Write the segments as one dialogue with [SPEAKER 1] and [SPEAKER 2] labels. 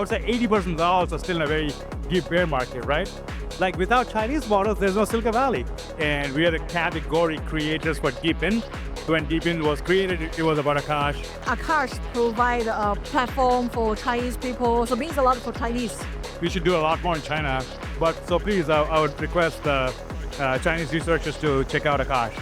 [SPEAKER 1] would say 80% of the alts are still in a very deep bear market, right? Like without Chinese models, there's no Silicon Valley. And we are the category creators for DePIN. When DePIN was created, it was about Akash.
[SPEAKER 2] Akash provide a platform for Chinese people, so it means a lot for Chinese.
[SPEAKER 1] We should do a lot more in China. But so please, I would request the Chinese researchers to check out Akash.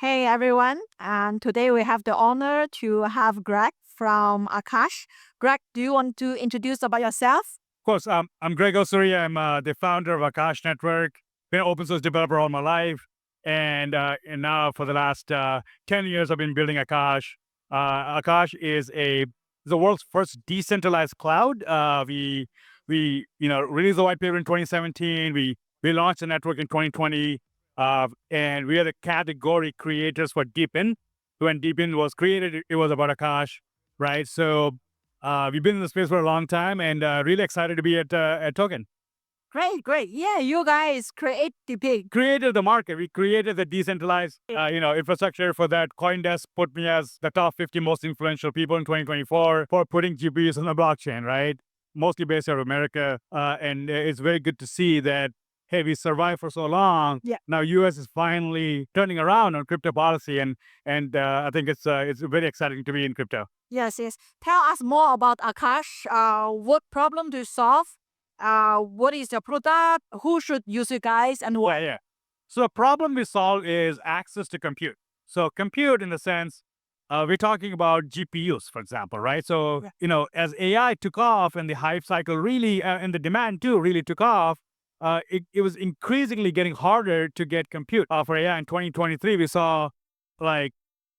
[SPEAKER 2] Hey everyone, and today we have the honor to have Greg from Akash. Greg, do you want to introduce about yourself?
[SPEAKER 1] Of course, I'm Greg Osuri. I'm the founder of Akash Network. Been an open source developer all my life, and now for the last 10 years, I've been building Akash. Akash is the world's first decentralized cloud. We released the white paper in 2017. We launched the network in 2020. And we are the category creators for DePIN. When DePIN was created, it was about Akash, right? So we've been in the space for a long time and really excited to be at Token.
[SPEAKER 2] Great. Yeah, you guys create DePIN.
[SPEAKER 1] Created the market. We created the decentralized infrastructure for that. CoinDesk put me as the top 50 most influential people in 2024 for putting GPUs on the blockchain, right? Mostly based out of America. And it's very good to see that hey, we survived for so long.
[SPEAKER 2] Yeah.
[SPEAKER 1] Now U.S. is finally turning around on crypto policy, and I think it's very exciting to be in crypto.
[SPEAKER 2] Yes. Tell us more about Akash. What problem do you solve? What is your product? Who should use you guys? And what?
[SPEAKER 1] Yeah. So the problem we solve is access to compute. So compute in the sense, we're talking about GPUs, for example, right? So, as AI took off and the hype cycle really, and the demand too really took off, it was increasingly getting harder to get compute. For AI in 2023, we saw like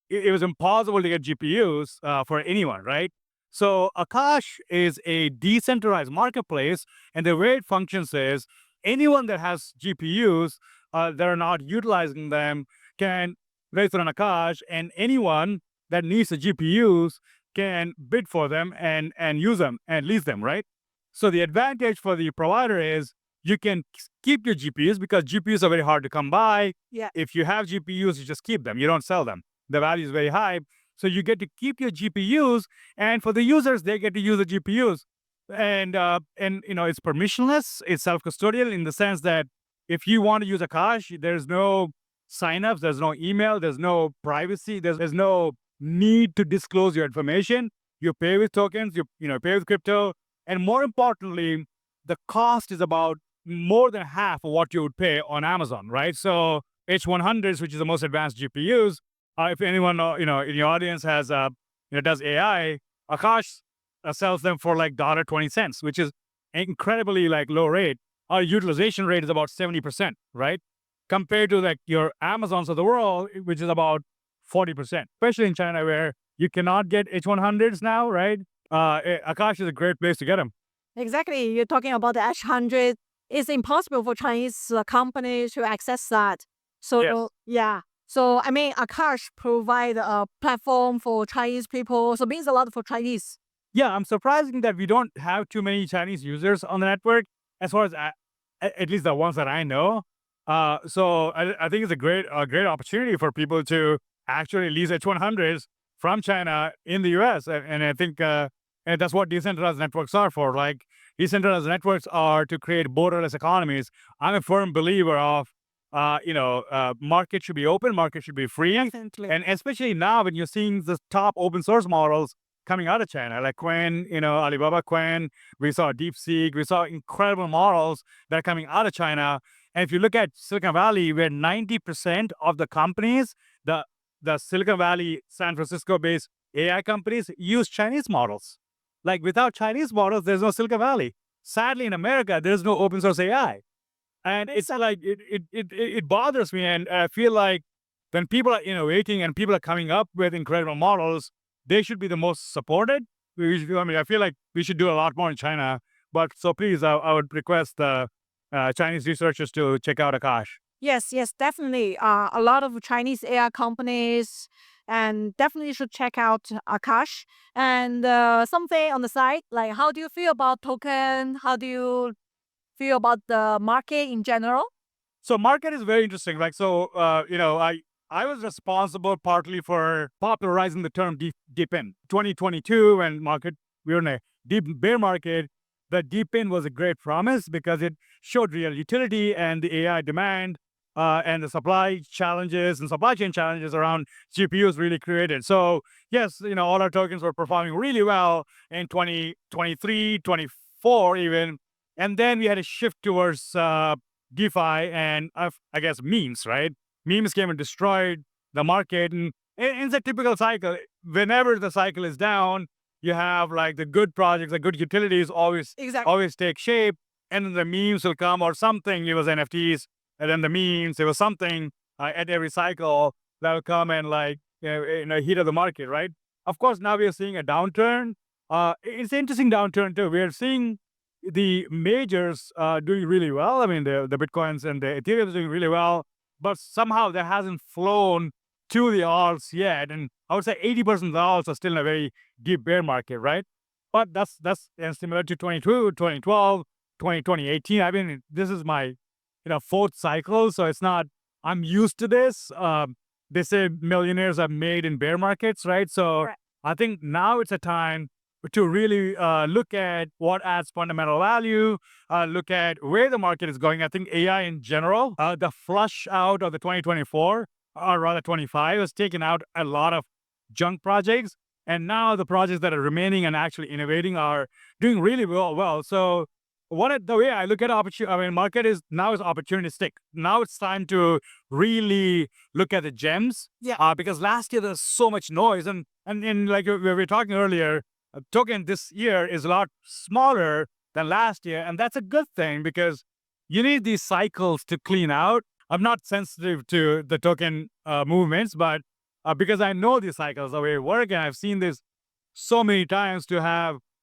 [SPEAKER 1] it was impossible to get GPUs for anyone, right? So Akash is a decentralized marketplace, and the way it functions is anyone that has GPUs that are not utilizing them can register on Akash, and anyone that needs the GPUs can bid for them and use them and lease them, right? So the advantage for the provider is you can keep your GPUs because GPUs are very hard to come by.
[SPEAKER 2] Yeah.
[SPEAKER 1] If you have GPUs, you just keep them. You don't sell them. The value is very high. So you get to keep your GPUs, and for the users, they get to use the GPUs. And it's permissionless. It's self-custodial in the sense that if you want to use Akash, there's no signups, there's no email, there's no privacy, there's no need to disclose your information. You pay with tokens, you pay with crypto, and more importantly, the cost is about more than half of what you would pay on Amazon, right? So H100s, which is the most advanced GPUs, if anyone in your audience has does AI, Akash sells them for like $1.20, which is incredibly like low rate. Our utilization rate is about 70%, right? Compared to like your Amazons of the world, which is about 40%, especially in China where you cannot get H100s now, right? Akash is a great place to get them.
[SPEAKER 2] Exactly. You're talking about the H100. It's impossible for Chinese companies to access that. So,
[SPEAKER 1] Yes.
[SPEAKER 2] Yeah. So, I mean, Akash provide a platform for Chinese people. So, it means a lot for Chinese.
[SPEAKER 1] Yeah, I'm surprising that we don't have too many Chinese users on the network, as far as at least the ones that I know. So I think it's a great opportunity for people to actually lease H100s from China in the US. And I think and that's what decentralized networks are for. Like, decentralized networks are to create borderless economies. I'm a firm believer of, market should be open, market should be free.
[SPEAKER 2] Definitely.
[SPEAKER 1] And especially now when you're seeing the top open source models coming out of China, like Quen, Alibaba Quen, we saw DeepSeek, we saw incredible models that are coming out of China. And if you look at Silicon Valley, where 90% of the companies, the Silicon Valley, San Francisco-based AI companies use Chinese models. Like without Chinese models, there's no Silicon Valley. Sadly, in America, there's no open source AI. And it's like, it bothers me. And I feel like when people are innovating and people are coming up with incredible models, they should be the most supported. I feel like we should do a lot more in China. But so please, I would request the Chinese researchers to check out Akash.
[SPEAKER 2] Yes, definitely. A lot of Chinese AI companies, and definitely should check out Akash. And something on the side, like how do you feel about token? How do you feel about the market in general?
[SPEAKER 1] So market is very interesting. Like, so, I was responsible partly for popularizing the term DePIN. 2022, when we were in a deep bear market, the DePIN was a great promise because it showed real utility and the AI demand and the supply challenges and supply chain challenges around GPUs really created. So yes, all our tokens were performing really well in 2023, 24 even. And then we had a shift towards DeFi and I guess memes, right? Memes came and destroyed the market. And it's a typical cycle. Whenever the cycle is down, you have like the good projects, the good utilities always take shape. And then the memes will come or something. It was NFTs. And then the memes, there was something at every cycle that will come and heat of the market, right? Of course, now we are seeing a downturn. It's an interesting downturn too. We are seeing the majors doing really well. I mean, the Bitcoins and the Ethereum is doing really well, but somehow that hasn't flown to the alts yet. And I would say 80% of the alts are still in a very deep bear market, right? But that's similar to 2012, 2018. I mean, this is my fourth cycle, so it's not, I'm used to this. They say millionaires are made in bear markets, right? So I think now it's a time to really look at what adds fundamental value, look at where the market is going. I think AI in general, the flush out of the 2024, or rather 25, has taken out a lot of junk projects. And now the projects that are remaining and actually innovating are doing really well. So the way I look at market is now is opportunistic. Now it's time to really look at the gems. Yeah. Because last year there's so much noise, and like we were talking earlier, a token this year is a lot smaller than last year, and that's a good thing because you need these cycles to clean out. I'm not sensitive to the token movements, but because I know these cycles, the way it work, and I've seen this so many times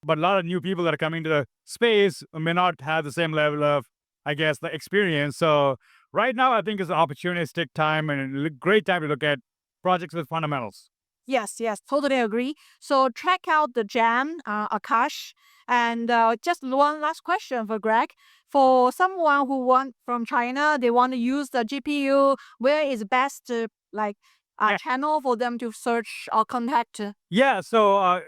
[SPEAKER 1] but a lot of new people that are coming to the space may not have the same level of, I guess, the experience. So right now, I think it's an opportunistic time and a great time to look at projects with fundamentals.
[SPEAKER 2] Yes, totally agree. So check out the gem, Akash. And just one last question for Greg. For someone who from China, they want to use the GPU, where is best channel for them to search or contact?
[SPEAKER 1] Yeah, so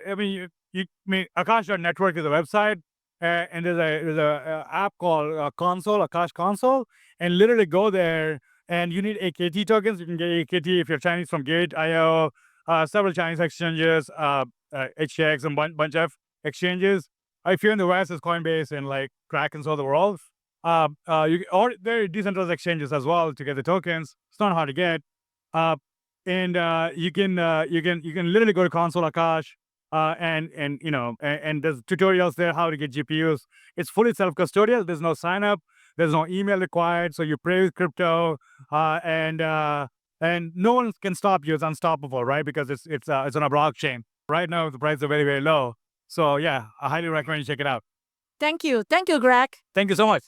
[SPEAKER 1] Akash Network is a website, and there's a app called Akash Console, and literally go there, and you need AKT tokens. You can get AKT if you're Chinese from Gate.io, several Chinese exchanges, HTX, and bunch of exchanges. If you're in the West, it's Coinbase and like Kraken, so the world. Or there are decentralized exchanges as well to get the tokens. It's not hard to get. And you can literally go to Console Akash, and there's tutorials there how to get GPUs. It's fully self-custodial. There's no sign up. There's no email required. So you play with crypto, and no one can stop you. It's unstoppable, right? Because it's on a blockchain. Right now the prices are very, very low. So yeah, I highly recommend you check it out.
[SPEAKER 2] Thank you, Greg.
[SPEAKER 1] Thank you so much.